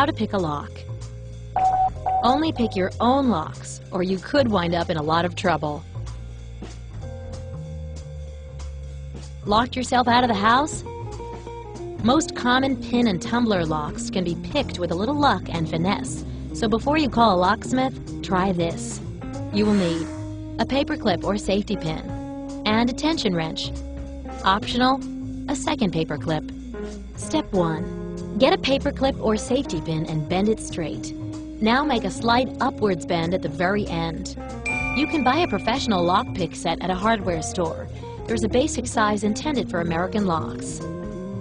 How to pick a lock. Only pick your own locks, or you could wind up in a lot of trouble. Locked yourself out of the house? Most common pin and tumbler locks can be picked with a little luck and finesse, so before you call a locksmith, try this. You will need a paper clip or safety pin and a tension wrench. Optional, a second paper clip. Step 1. Get a paper clip or safety pin and bend it straight. Now make a slight upwards bend at the very end. You can buy a professional lockpick set at a hardware store. There's a basic size intended for American locks.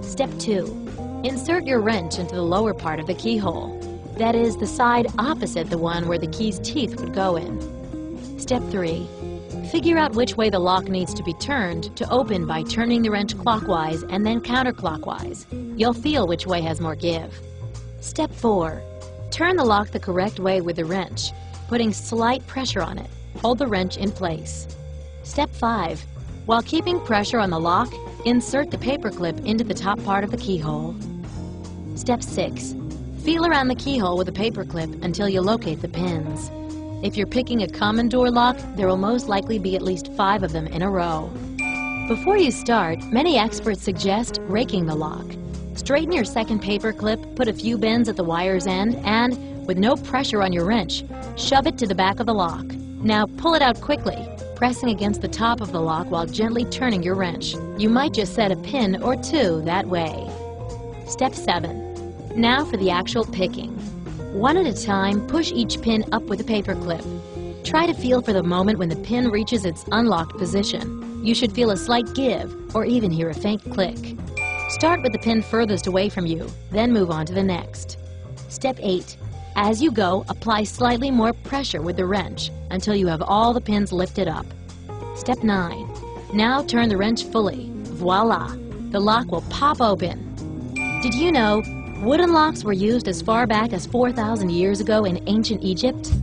Step 2. Insert your wrench into the lower part of the keyhole. That is, the side opposite the one where the key's teeth would go in. Step 3. Figure out which way the lock needs to be turned to open by turning the wrench clockwise and then counterclockwise. You'll feel which way has more give. Step 4. Turn the lock the correct way with the wrench, putting slight pressure on it. Hold the wrench in place. Step 5. While keeping pressure on the lock, insert the paper clip into the top part of the keyhole. Step 6. Feel around the keyhole with a paper clip until you locate the pins. If you're picking a common door lock, there will most likely be at least 5 of them in a row. Before you start, many experts suggest raking the lock. Straighten your second paper clip, put a few bends at the wire's end, and, with no pressure on your wrench, shove it to the back of the lock. Now pull it out quickly, pressing against the top of the lock while gently turning your wrench. You might just set a pin or 2 that way. Step 7. Now for the actual picking. One at a time, push each pin up with a paper clip. Try to feel for the moment when the pin reaches its unlocked position. You should feel a slight give, or even hear a faint click. Start with the pin furthest away from you, then move on to the next. Step 8. As you go, apply slightly more pressure with the wrench until you have all the pins lifted up. Step 9. Now turn the wrench fully. Voila! The lock will pop open. Did you know wooden locks were used as far back as 4,000 years ago in ancient Egypt?